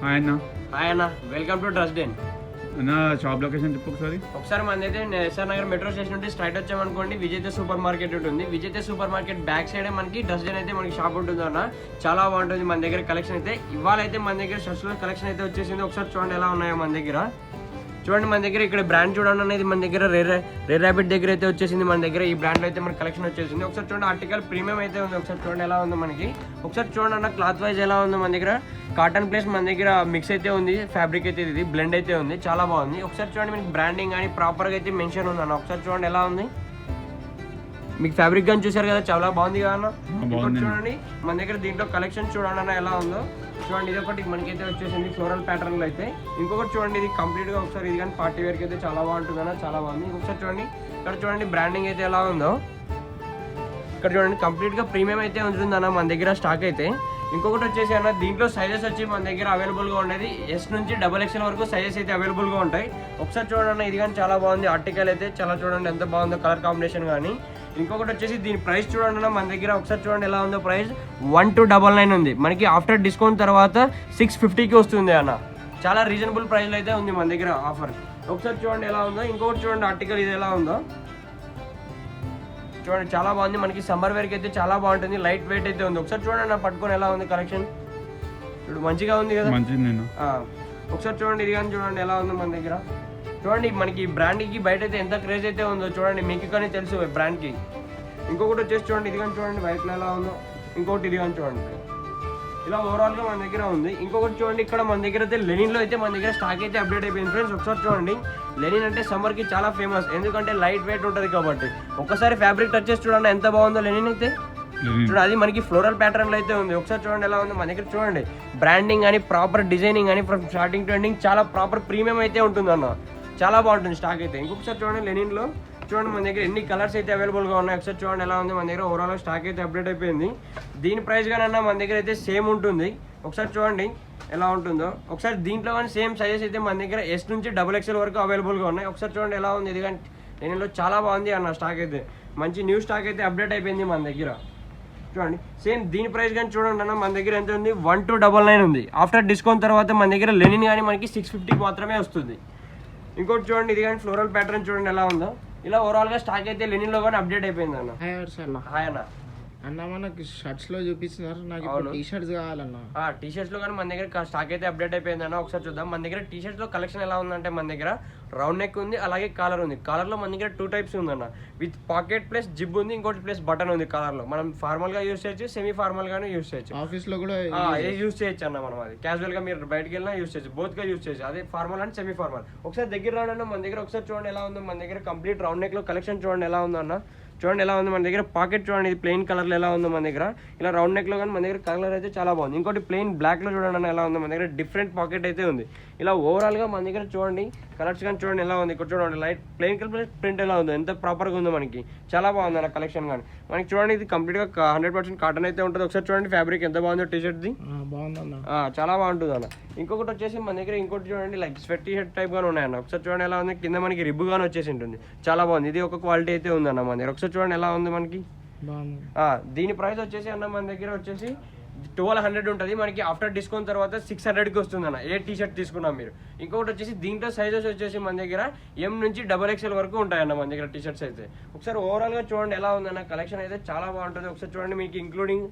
Hi అన్న. Hi అన్న, welcome to dress den. అన్న షాప్ లొకేషన్ చెప్పు ఒకసారి. ఒకసారి మనదైతే ఎస్ఆర్ నగర్ మెట్రో స్టేషన్ నుండి స్ట్రైట్ వచ్చామనుకోండి, విజేత సూపర్ మార్కెట్ ఉంటుంది. విజేత సూపర్ మార్కెట్ బ్యాక్ సైడే మనకి డ్రెస్ డెన్ అయితే మనకి షాప్ ఉంటుంది అన్న. చాలా బాగుంటుంది మన దగ్గర కలెక్షన్ అయితే. ఇవాళ అయితే మన దగ్గర షర్ట్స్లో కలెక్షన్ అయితే వచ్చేసింది. ఒకసారి చూడండి ఎలా ఉన్నాయో మన దగ్గర. చూడండి మన దగ్గర ఇక్కడ బ్రాండ్ చూడండి అనేది మన దగ్గర రేర్ ర్యాబిట్ దగ్గర అయితే వచ్చేసింది. మన దగ్గర ఈ బ్రాండ్ అయితే మన కలెక్షన్ వచ్చేసింది. ఒకసారి చూడండి ఆర్టికల్ ప్రీమియం అయితే ఉంది. ఒకసారి చూడండి ఎలా ఉందో మనకి. ఒకసారి చూడండి అన్న క్లాత్ వైజ్ ఎలా ఉందో మన దగ్గర. కాటన్ ప్లేస్ మన దగ్గర మిక్స్ అయితే ఉంది, ఫ్యాబ్రిక్ అయితే ఇది బ్లెండ్ అయితే ఉంది, చాలా బాగుంది. ఒకసారి చూడండి మీకు బ్రాండింగ్ కానీ ప్రాపర్గా అయితే మెన్షన్ ఉంది అన్న. ఒకసారి చూడండి ఎలా ఉంది. మీకు ఫ్యాబ్రిక్ కానీ చూసారు కదా, చాలా బాగుంది కదా అన్న. ఇంకోటి చూడండి మన దగ్గర దీంట్లో కలెక్షన్ చూడండి అన్న ఎలా ఉందో. చూడండి ఇది ఒకటి మనకైతే వచ్చేసింది ఫ్లోరల్ ప్యాటర్న్లో అయితే. ఇంకొకటి చూడండి ఇది కంప్లీట్గా ఒకసారి ఇది కానీ పార్టీ వేర్కి అయితే చాలా బాగుంటుంది అన్న, చాలా బాగుంది. ఇంకొకసారి చూడండి ఇక్కడ చూడండి బ్రాండింగ్ అయితే ఎలా ఉందో. ఇక్కడ చూడండి కంప్లీట్గా ప్రీమియం అయితే ఉంటుంది అన్న మన దగ్గర స్టాక్ అయితే. ఇంకొకటి వచ్చేసి అన్న దీంట్లో సైజెస్ వచ్చి మన దగ్గర అవైలబుల్గా ఉండేది ఎస్ నుంచి XXL వరకు సైజెస్ అయితే అవైలబుల్గా ఉంటాయి. ఒకసారి చూడండి అన్న ఇది కానీ చాలా బాగుంది. ఆర్టికల్ అయితే చాలా చూడండి ఎంత బాగుందో, కలర్ కాంబినేషన్ కానీ. ఇంకొకటి వచ్చేసి దీని ప్రైస్ చూడండి అన్న మన దగ్గర. ఒకసారి చూడండి ఎలా ఉందో ప్రైస్. 1299 ఉంది మనకి. ఆఫ్టర్ డిస్కౌంట్ తర్వాత 650కి వస్తుంది అన్న. చాలా రీజనబుల్ ప్రైస్లో అయితే ఉంది మన దగ్గర ఆఫర్. ఒకసారి చూడండి ఎలా ఉందో. ఇంకొకటి చూడండి ఆర్టికల్ ఇది ఎలా ఉందో. చూడండి చాలా బాగుంది మనకి. సమ్మర్ వేర్కి అయితే చాలా బాగుంటుంది, లైట్ వెయిట్ అయితే ఉంది. ఒకసారి చూడండి నా పట్టుకొని ఎలా ఉంది కలెక్షన్. ఇప్పుడు మంచిగా ఉంది కదా. ఒకసారి చూడండి ఇది కానీ చూడండి ఎలా ఉందో మన దగ్గర. చూడండి మనకి బ్రాండ్కి బయట అయితే ఎంత క్రేజ్ అయితే ఉందో చూడండి, మీకు కానీ తెలుసు బ్రాండ్కి. ఇంకొకటి వచ్చేసి చూడండి ఇది కానీ చూడండి వైట్లో ఎలా ఉందో. ఇంకొకటి ఇది కానీ చూడండి ఇలా ఓవరాల్గా మన దగ్గర ఉంది. ఇంకొకటి చూడండి ఇక్కడ మన దగ్గర అయితే లెనిన్లో అయితే మన దగ్గర స్టాక్ అయితే అప్డేట్ అయిపోయింది ఫ్రెండ్స్. ఒకసారి చూడండి లెనిన్ అంటే సమ్మర్కి చాలా ఫేమస్, ఎందుకంటే లైట్ వెయిట్ ఉంటుంది కాబట్టి. ఒకసారి ఫ్యాబ్రిక్ టచ్ చేసి చూడండి ఎంత బాగుందో లెనిన్ అయితే. చూడండి అది మనకి ఫ్లోరల్ ప్యాటర్న్లో అయితే ఉంది. ఒకసారి చూడండి ఎలా ఉందో మన దగ్గర. చూడండి బ్రాండింగ్ కానీ ప్రాపర్ డిజైనింగ్ కానీ ఫ్రమ్ స్టార్టింగ్ టు ఎండింగ్ చాలా ప్రాపర్ ప్రీమియం అయితే ఉంటుంది అన్న, చాలా బాగుంటుంది స్టాక్ అయితే. ఇంకొకసారి చూడండి లెనిన్లో చూడండి మన దగ్గర ఎన్ని కలర్స్ అయితే అవైలబుల్గా ఉన్నాయి. ఒకసారి చూడండి ఎలా ఉంది మన దగ్గర. ఓవరాల్ స్టాక్ అయితే అప్డేట్ అయిపోయింది. దీని ప్రైస్ కానీ మన దగ్గర అయితే సేమ్ ఉంటుంది. ఒకసారి చూడండి ఎలా ఉంటుందో. ఒకసారి దీంట్లో కానీ సేమ్ సైజెస్ అయితే మన దగ్గర ఎస్ నుంచి XXL వరకు అవైలబుల్గా ఉన్నాయి. ఒకసారి చూడండి ఎలా ఉంది ఇది కానీ. లెనిన్లో చాలా బాగుంది అన్న స్టాక్ అయితే. మంచి న్యూ స్టాక్ అయితే అప్డేట్ అయిపోయింది మన దగ్గర. చూడండి సేమ్ దీని ప్రైస్ కానీ చూడండి అన్న మన దగ్గర ఎంత ఉంది. 1299 ఉంది. ఆఫ్టర్ డిస్కౌంట్ తర్వాత మన దగ్గర లెనిన్ కానీ మనకి 650 మాత్రమే వస్తుంది. ఇంకోటి చూడండి ఇది కానీ ఫ్లోరల్ ప్యాటర్న్ చూడండి ఎలా ఉందో. ఇలా ఓవరాల్గా స్టాక్ అయితే లెనిన్లో కానీ అప్డేట్ అయిపోయింది అన్న. హాయ్ అన్న. అన్న మనకి షర్ట్స్ లో చూపిస్తున్నారు, నాకు టీ షర్ట్స్ కావాలన్నా. టీ షర్ట్స్ లో కానీ మన దగ్గర స్టాక్ అయితే అప్డేట్ అయిపోయింది అన్న. ఒకసారి చూద్దాం మన దగ్గర టీ షర్ట్స్ లో కలెక్షన్ ఎలా ఉందంటే మన దగ్గర రౌండ్ నెక్ ఉంది, అలాగే కాలర్ ఉంది. కాలర్ లో మన దగ్గర 2 టైప్స్ ఉందన్న. విత్ పాకెట్ ప్లస్ జిబ్ ఉంది, ఇంకోటి ప్లస్ బటన్ ఉంది. కాలర్ లో మనం ఫార్మల్ గా యూస్ చేయొచ్చు, సెమీ ఫార్మల్ గానే యూస్ చేయొచ్చు, ఆఫీస్ లో కూడా యూస్ చేయొచ్చు అన్న. మనం అది క్యాజువల్ గా మీరు బయటకి వెళ్ళినా యూస్ చేయొచ్చు, బోత్ గా యూస్ చేయొచ్చు. అదే ఫార్మల్ అండ్ సెమీ ఫార్మల్. ఒకసారి దగ్గర రావడం మన దగ్గర. ఒకసారి చూడండి ఎలా ఉందో మన దగ్గర. కంప్లీట్ రౌండ్ నెక్ లో కలెక్షన్ చూడండి ఎలా ఉందో అన్న. చూడండి ఎలా ఉంది మన దగ్గర. పాకెట్ చూడండి ఇది ప్లెయిన్ కలర్లో ఎలా ఉందో మన దగ్గర. ఇలా రౌండ్ నెక్లో కానీ మన దగ్గర కలర్ అయితే చాలా బాగుంది. ఇంకోటి ప్లెయిన్ బ్లాక్లో చూడండి అన్న ఎలా ఉందో మన దగ్గర. డిఫరెంట్ పాకెట్ అయితే ఉంది. ఇలా ఓవరాల్గా మన దగ్గర చూడండి కలర్స్ కానీ చూడండి ఎలా ఉంది. ఇక్కడ చూడండి లైట్ ప్లెయిన్ కలర్ ప్రింట్ ఎలా ఉందో, ఎంత ప్రాపర్గా ఉందో మనకి. చాలా బాగుంది అన్న కలెక్షన్ కానీ మనకి. చూడండి ఇది కంప్లీట్గా 100% కాటన్ అయితే ఉంటుంది. ఒకసారి చూడండి ఫ్యాబ్రిక్ ఎంత బాగుందో టీ షర్ట్ది, చాలా బాగుంటుంది అన్న. ఇంకొకటి వచ్చేసి మన దగ్గర ఇంకోటి చూడండి like sweat T shirt type గానే ఉన్నాయన్న. ఒకసారి చూడండి ఎలా ఉంది. కింద మనకి రిబ్బు గానీ వచ్చేసి ఉంటుంది, చాలా బాగుంది. ఇది ఒక క్వాలిటీ అయితే ఉందన్న మన దగ్గర. ఒకసారి చూడండి ఎలా ఉంది మనకి. దీని ప్రైస్ వచ్చేసి అన్న మన దగ్గర వచ్చేసి 1200 ఉంటుంది మనకి. ఆఫ్టర్ డిస్కౌంట్ తర్వాత 600కి వస్తుంది అన్న ఏ టీ షర్ట్ తీసుకున్నాం మీరు. ఇంకొకటి వచ్చేసి దీంట్లో సైజెస్ వచ్చేసి మన దగ్గర M నుంచి XXL వరకు ఉంటాయన్న మన దగ్గర టీ షర్ట్స్ అయితే. ఒకసారి ఓవరాల్గా చూడండి ఎలా ఉందన్న కలెక్షన్ అయితే చాలా బాగుంటుంది. ఒకసారి చూడండి మీకు ఇంక్లూడింగ్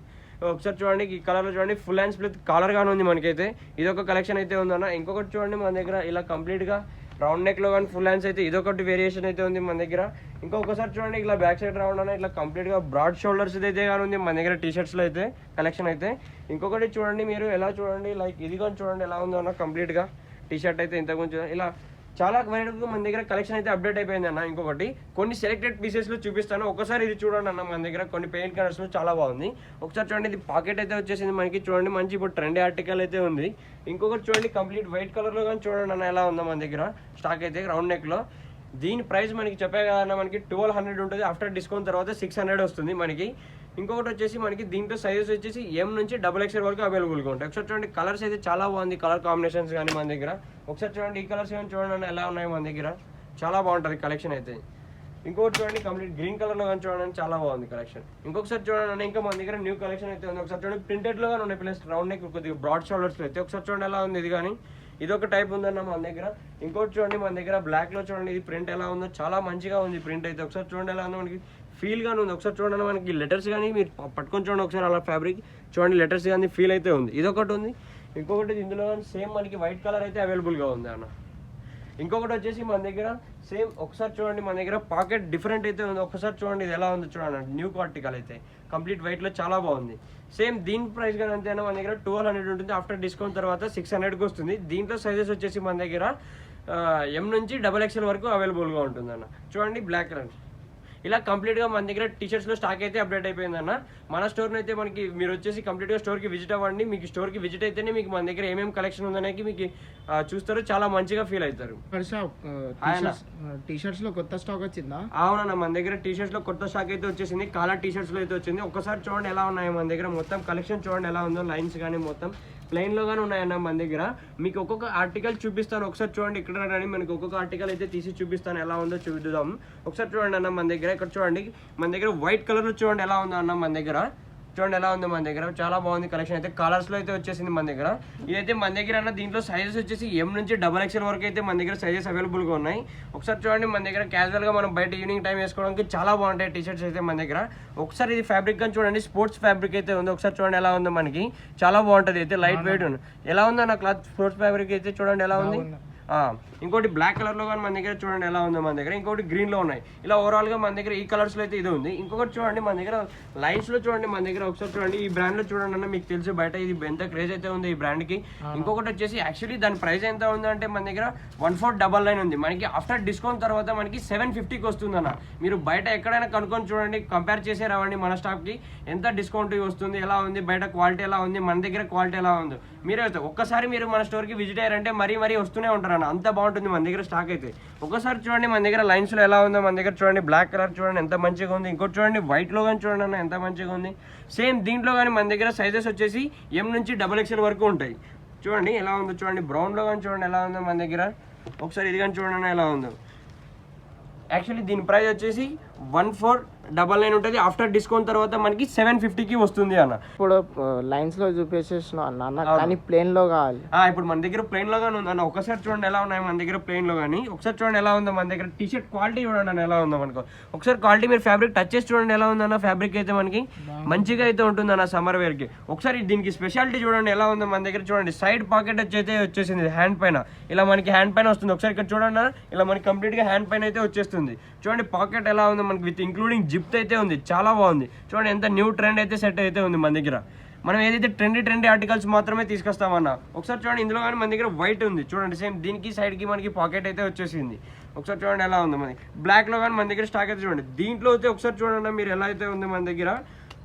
ఒకసారి చూడండి ఈ కలర్లో చూడండి ఫుల్ హ్యాండ్స్ విత్ కాలర్ గానే ఉంది మనకైతే. ఇదొక కలెక్షన్ అయితే ఉందన్న. ఇంకొకటి చూడండి మన దగ్గర ఇలా కంప్లీట్గా రౌండ్ నెక్లో కానీ ఫుల్ హ్యాండ్స్ అయితే ఇదొకటి వేరియేషన్ అయితే ఉంది మన దగ్గర. ఇంకొకసారి చూడండి ఇలా బ్యాక్ సైడ్ రౌండ్ అన్న ఇట్లా కంప్లీట్గా బ్రాడ్ షోల్డర్స్ అయితే కానీ ఉంది మన దగ్గర టీ షర్ట్స్లో అయితే కలెక్షన్ అయితే. ఇంకొకటి చూడండి మీరు ఎలా చూడండి లైక్ ఇది కానీ చూడండి ఎలా ఉందో అన్న కంప్లీట్గా టీ షర్ట్ అయితే ఇంతకుముందు ఇలా చాలా వెరైటీగా మన దగ్గర కలెక్షన్ అయితే అప్డేట్ అయిపోయింది అన్న. ఇంకొకటి కొన్ని సెలెక్టెడ్ పీసెస్లో చూపిస్తాను. ఒకసారి ఇది చూడండి అన్న మన దగ్గర కొన్ని పెయింట్ కలర్స్లో చాలా బాగుంది. ఒకసారి చూడండి ఇది పాకెట్ అయితే వచ్చేసింది మనకి. చూడండి మంచి ఇప్పుడు ట్రెండీ ఆర్టికల్ అయితే ఉంది. ఇంకొకటి చూడండి కంప్లీట్ వైట్ కలర్లో కానీ చూడండి అన్న ఎలా ఉందో మన దగ్గర స్టాక్ అయితే రౌండ్ నెక్లో. దీని ప్రైస్ మనకి చెప్పే కదన్న మనకి 1200 ఉంటుంది. ఆఫ్టర్ డిస్కౌంట్ తర్వాత 600 వస్తుంది మనకి. ఇంకొకటి వచ్చేసి మనకి దీంట్లో సైజెస్ వచ్చేసి M నుంచి XXL వరకు అవైలబుల్గా ఉంటాయి. ఒకసారి చూడండి కలర్స్ అయితే చాలా బాగుంది, కలర్ కాంబినేషన్స్ కానీ మన దగ్గర. ఒకసారి చూడండి ఈ కలర్స్ కానీ చూడండి ఎలా ఉన్నాయి మన దగ్గర. చాలా బాగుంటుంది కలెక్షన్ అయితే. ఇంకొకటి చూడండి కంప్లీట్ గ్రీన్ కలర్ లో కానీ చూడండి చాలా బాగుంది కలెక్షన్. ఇంకొకసారి చూడండి ఇంకా మన దగ్గర న్యూ కలెక్షన్ అయితే ఉంది. ఒకసారి చూడండి ప్రింటెడ్ లో కానీ ఉన్నాయి ప్లస్ రౌండ్ నెక్ కొద్దిగా బ్రాడ్ షోల్డర్స్ లో అయితే ఒకసారి చూడండి ఎలా ఉంది ఇది కానీ ఇది ఒక టైప్ ఉందన్న మన దగ్గర. ఇంకోటి చూడండి మన దగ్గర బ్లాక్ లో చూడండి ఇది ప్రింట్ ఎలా ఉందో చాలా మంచిగా ఉంది ప్రింట్ అయితే. ఒకసారి చూడండి ఎలా ఉందో మనకి ఫీల్ గానీ ఉంది. ఒకసారి చూడండి మనకి లెటర్స్ కానీ మీరు పట్టుకొని చూడండి ఒకసారి అలా ఫ్యాబ్రిక్ చూడండి లెటర్స్ కానీ ఫీల్ అయితే ఉంది. ఇది ఒకటి ఉంది. ఇంకొకటి ఇందులో కానీ సేమ్ మనకి వైట్ కలర్ అయితే అవైలబుల్గా ఉంది అన్న. ఇంకొకటి వచ్చేసి మన దగ్గర సేమ్ ఒకసారి చూడండి మన దగ్గర పాకెట్ డిఫరెంట్ అయితే ఉంది. ఒకసారి చూడండి ఇది ఎలా ఉంది చూడండి న్యూ ఆర్టికల్ అయితే కంప్లీట్ వైట్లో చాలా బాగుంది. సేమ్ దీని ప్రైస్ కానీ అంతేనా మన దగ్గర 1200 ఉంటుంది. ఆఫ్టర్ డిస్కౌంట్ తర్వాత 600కి వస్తుంది. దీంట్లో సైజెస్ వచ్చేసి మన దగ్గర M నుంచి XXL వరకు అవైలబుల్గా ఉంటుంది అన్న. చూడండి బ్లాక్ కలర్ ఇలా కంప్లీట్గా మన దగ్గర టీషర్ట్స్లో స్టాక్ అయితే అప్డేట్ అయిపోయిందన్న. మన స్టోర్ని అయితే మనకి మీరు వచ్చేసి కంప్లీట్గా స్టోర్కి విజిట్ అవ్వండి. మీకు స్టోర్కి విజిట్ అయితేనే మీకు మన దగ్గర ఏమేమి కలెక్షన్ ఉందనేది మీకు చూస్తారు, చాలా మంచిగా ఫీల్ అవుతారు. టీషర్ట్స్ లో కొత్త స్టాక్ వచ్చిందా? అవునన్న మన దగ్గర టీషర్ట్స్ లో కొత్త స్టాక్ అయితే వచ్చేసింది. కాలర్ టీషర్ట్స్ లో అయితే వచ్చింది. ఒకసారి చూడండి ఎలా ఉన్నాయి మన దగ్గర మొత్తం కలెక్షన్ చూడండి ఎలా ఉందో. లైన్స్ కానీ మొత్తం ప్లెయిన్ లో గానీ ఉన్నాయన్న మన దగ్గర. మీకు ఒక్కొక్క ఆర్టికల్ చూపిస్తాను ఒకసారి చూడండి. ఇక్కడ రాని మనకి ఒక్కొక్క ఆర్టికల్ అయితే తీసి చూపిస్తాను ఎలా ఉందో చూద్దాం. ఒకసారి చూడండి అన్న మన దగ్గర ఇక్కడ చూడండి మన దగ్గర వైట్ కలర్ లో చూడండి ఎలా ఉందో అన్న మన దగ్గర. చూడండి ఎలా ఉంది మన దగ్గర చాలా బాగుంది కలెక్షన్ అయితే. కలర్స్ లో అయితే వచ్చేసింది మన దగ్గర. ఇదైతే మన దగ్గర అన్న దీంట్లో సైజెస్ వచ్చేసి M నుంచి XXL వరకు అయితే మన దగ్గర సైజెస్ అవైలబుల్ గా ఉన్నాయి. ఒకసారి చూడండి మన దగ్గర క్యాజువల్ గా మనం బయట ఈవినింగ్ టైం వేసుకోవడానికి చాలా బాగుంటాయి టీషర్ట్స్ అయితే మన దగ్గర. ఒకసారి ఇది ఫ్యాబ్రిక్ కానీ చూడండి స్పోర్ట్స్ ఫ్యాబ్రిక్ అయితే ఉంది. ఒకసారి చూడండి ఎలా ఉందో మనకి చాలా బాగుంటది అయితే లైట్ వెయిట్ ఉంది. ఎలా ఉందో నా క్లాత్ స్పోర్ట్స్ ఫ్యాబ్రిక్ అయితే చూడండి ఎలా ఉంది. ఇంకోటి బ్లాక్ కలర్ లో కానీ మన దగ్గర చూడండి ఎలా ఉందో మన దగ్గర. ఇంకోటి గ్రీన్ లో ఉన్నాయి. ఇలా ఓవరాల్ గా మన దగ్గర ఈ కలర్స్ లో అయితే ఇది ఉంది. ఇంకొకటి చూడండి మన దగ్గర లైన్స్ లో చూడండి మన దగ్గర. ఒకసారి చూడండి ఈ బ్రాండ్ లో చూడండి అన్న మీకు తెలుసు బయట ఇది ఎంత క్రేజ్ అయితే ఉంది ఈ బ్రాండ్ కి. ఇంకొకటి వచ్చేసి యాక్చువల్లీ దాని ప్రైస్ ఎంత ఉంది అంటే మన దగ్గర 1499 ఉంది. మనకి ఆఫ్టర్ డిస్కౌంట్ తర్వాత మనకి 750కి వస్తుంది అన్న. మీరు బయట ఎక్కడైనా కనుక్కొని చూడండి, కంపేర్ చేసే రావండి మన స్టాక్ కి ఎంత డిస్కౌంట్ వస్తుంది, ఎలా ఉంది బయట క్వాలిటీ ఎలా ఉంది, మన దగ్గర క్వాలిటీ ఎలా ఉంది. మీరే ఒక్కసారి మీరు మన స్టోర్ కి విజిట్ అయ్యారంటే మరీ వస్తూనే ఉంటారు అన్న. అంత బాగుంటుంది మన దగ్గర స్టాక్ అయితే. ఒకసారి చూడండి మన దగ్గర లైన్స్ లో ఎలా ఉందో మన దగ్గర. చూడండి బ్లాక్ కలర్ చూడండి ఎంత మంచిగా ఉంది. ఇంకోటి చూడండి వైట్ లో కానీ చూడండి అన్న ఎంత మంచిగా ఉంది. సేమ్ దీంట్లో కానీ మన దగ్గర సైజెస్ వచ్చేసి M నుంచి XXL వరకు ఉంటాయి. చూడండి ఎలా ఉందో చూడండి. బ్రౌన్ లో కానీ చూడండి ఎలా ఉందో మన దగ్గర. ఒకసారి ఇది కానీ చూడండి ఎలా ఉందో. యాక్చువల్లీ దీని ప్రైస్ వచ్చేసి 1499 ఉంటుంది. ఆఫ్టర్ డిస్కౌంట్ తర్వాత మనకి 750కి వస్తుంది అన్న. ఇప్పుడు లైన్స్ లో చూపించేసిన అన్న కానీ ప్లేన్ లో కావాలి. ఇప్పుడు మన దగ్గర ప్లెయిన్ లో గానీ ఉంది అన్న. ఒకసారి చూడండి ఎలా ఉన్నాయి మన దగ్గర ప్లెయిన్ లో కానీ. ఒకసారి చూడండి ఎలా ఉందో మన దగ్గర. టీ షర్ట్ క్వాలిటీ చూడండి అన్న ఎలా ఉందో మనకు. ఒకసారి క్వాలిటీ మీరు ఫ్యాబ్రిక్ టచ్ చేసి చూడండి ఎలా ఉందన్న. ఫ్యాబ్రిక్ అయితే మనకి మంచిగా అయితే ఉంటుంది అన్న సమ్మర్ వేర్ కి. ఒకసారి దీనికి స్పెషాలిటీ చూడండి ఎలా ఉందో మన దగ్గర. చూడండి సైడ్ పాకెట్ అయితే వచ్చేసింది హ్యాండ్ పైన. ఇలా మనకి హ్యాండ్ పైన వస్తుంది. ఒకసారి ఇక్కడ చూడండి ఇలా మనకి కంప్లీట్ గా హ్యాండ్ పైన అయితే వచ్చేస్తుంది. చూడండి పాకెట్ ఎలా ఉందో మనకి విత్ ఇంక్లూడింగ్ జిప్ అయితే ఉంది. చాలా బాగుంది. చూడండి ఎంత న్యూ ట్రెండ్ అయితే సెట్ అయితే ఉంది మన దగ్గర. మనం ఏదైతే ట్రెండీ ఆర్టికల్స్ మాత్రమే తీసుకొస్తామన్నా. ఒకసారి చూడండి ఇందులో కానీ మన దగ్గర వైట్ ఉంది. చూడండి సేమ్ దీనికి సైడ్ కి మనకి పాకెట్ అయితే వచ్చేసింది. ఒకసారి చూడండి ఎలా ఉంది మనకి. బ్లాక్ లో కానీ మన దగ్గర స్టాక్ అయితే చూడండి. దీంట్లో అయితే ఒకసారి చూడండి మీరు ఎలా అయితే ఉంది మన దగ్గర.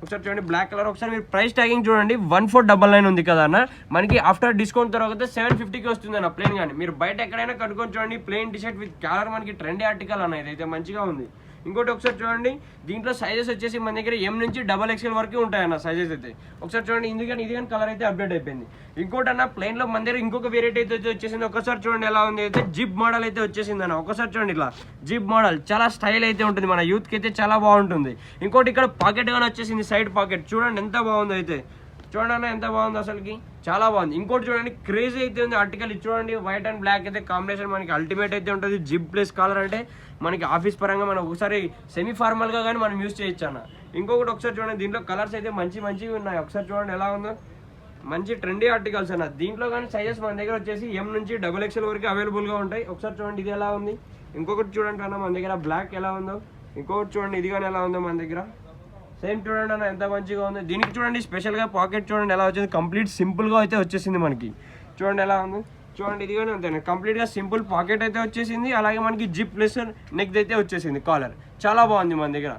ఒకసారి చూడండి బ్లాక్ కలర్. ఒకసారి మీరు ప్రైస్ ట్యాగింగ్ చూడండి 1499 ఉంది కదా అన్న. మనకి ఆఫ్టర్ డిస్కౌంట్ తర్వాత 750కి వస్తుంది అన్న ప్లేన్ కానీ. మీరు బయట ఎక్కడైనా కనుక్కొని చూడండి plain T shirt with colour మనకి ట్రెండీ ఆర్టికల్ అన్న. ఇదైతే మంచిగా ఉంది. ఇంకోటి ఒకసారి చూడండి దీంట్లో సైజెస్ వచ్చేసి మన దగ్గర M నుంచి XXL వరకు ఉంటాయన్న సైజెస్ అయితే. ఒకసారి చూడండి ఇది కానీ కలర్ అయితే అప్డేట్ అయిపోయింది. ఇంకోటి అన్న ప్లెయిన్ లో మన దగ్గర ఇంకొక వేరియటీ అయితే వచ్చేసింది. ఒకసారి చూడండి ఎలా ఉంది అయితే. జిప్ మోడల్ అయితే వచ్చేసింది అన్న. ఒకసారి చూడండి ఇట్లా జిప్ మోడల్ చాలా స్టైల్ అయితే ఉంటుంది. మన యూత్ కి అయితే చాలా బాగుంటుంది. ఇంకోటి ఇక్కడ పాకెట్ కానీ వచ్చేసింది. సైడ్ పాకెట్ చూడండి ఎంత బాగుంది అయితే. చూడండి అన్న ఎంత బాగుంది అసలుకి చాలా బాగుంది. ఇంకోటి చూడండి క్రేజీ అయితే ఉంది ఆర్టికల్. ఇది చూడండి వైట్ అండ్ బ్లాక్ అయితే కాంబినేషన్ మనకి అల్టిమేట్ అయితే ఉంటుంది. జిప్ ప్లస్ కాలర్ అంటే మనకి ఆఫీస్ పరంగా మనం ఒకసారి సెమీ ఫార్మల్ గా కానీ మనం యూజ్ చేయొచ్చు అన్న. ఇంకొకటి ఒకసారి చూడండి దీంట్లో కలర్స్ అయితే మంచివి ఉన్నాయి. ఒకసారి చూడండి ఎలా ఉందో. మంచి ట్రెండీ ఆర్టికల్స్ అన్న. దీంట్లో కానీ సైజెస్ మన దగ్గర వచ్చేసి M నుంచి XXL వరకు అవైలబుల్ గా ఉంటాయి. ఒకసారి చూడండి ఇది ఎలా ఉంది. ఇంకొకటి చూడండి అన్న మన దగ్గర బ్లాక్ ఎలా ఉందో. ఇంకొకటి చూడండి ఇది కానీ ఎలా ఉందో మన దగ్గర. సేమ్ చూడండి అన్న ఎంత మంచిగా ఉంది. దీనికి చూడండి స్పెషల్ గా పాకెట్ చూడండి ఎలా వచ్చింది. కంప్లీట్ సింపుల్ గా అయితే వచ్చేసింది మనకి. చూడండి ఎలా ఉంది. చూడండి ఇది కానీ అంతే కంప్లీట్ గా సింపుల్ పాకెట్ అయితే వచ్చేసింది. అలాగే మనకి జిప్ ప్లస్ నెక్ అయితే వచ్చేసింది కాలర్. చాలా బాగుంది మన దగ్గర.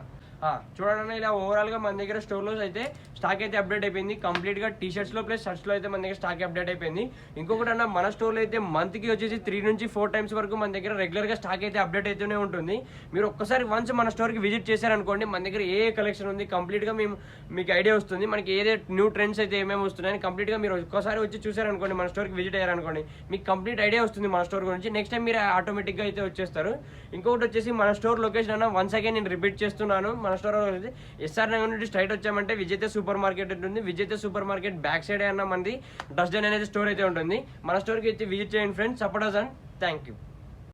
చూడండి ఇలా ఓవరాల్ గా మన దగ్గర స్టోర్ లో అయితే స్టాక్ అయితే అప్డేట్ అయిపోయింది కంప్లీట్ గా టీ షర్ట్స్ లో ప్లస్ షర్ట్స్ లో అయితే మన దగ్గర స్టాక్ అప్డేట్ అయిపోయింది. ఇంకొకటి అన్న మన స్టోర్ లో అయితే మంత్ కి వచ్చేసి 3 నుంచి 4 టైమ్స్ వరకు మన దగ్గర రెగ్యులర్ గా స్టాక్ అయితే అప్డేట్ అయితేనే ఉంటుంది. మీరు ఒక్కసారి వన్స్ మన స్టోర్ కి విజిట్ చేశారనుకోండి మన దగ్గర ఏ కలెక్షన్ ఉంది కంప్లీట్ గా మీకు ఐడియా వస్తుంది. మనకి ఏదే న్యూ ట్రెండ్స్ అయితే ఏమేమి వస్తున్నాయని కంప్లీట్ గా మీరు ఒక్కసారి వచ్చి చూసారనుకోండి మన స్టోర్ కి విజిట్ అయ్యారనుకోండి మీకు కంప్లీట్ ఐడియా వస్తుంది మన స్టోర్ గురించి. నెక్స్ట్ టైం మీరు ఆటోమేటిక్ గా అయితే వచ్చేస్తారు. ఇంకొకటి వచ్చేసి మన స్టోర్ లొకేషన్ అన్న వన్స్ అగైన్ నేను రిపీట్ చేస్తున్నాను. మన స్టోర్ ఎస్ఆర్ నగర్ నుండి స్ట్రైట్ వచ్చామంటే విజేత సూపర్ మార్కెట్ ఉంటుంది. విజేత సూపర్ మార్కెట్ బ్యాక్ సైడ్ అన్న మంది డస్ట్ అనేది స్టోర్ అయితే ఉంటుంది. మన స్టోర్ కి అయితే విజిట్ చేయండి friends. Support us and thank you.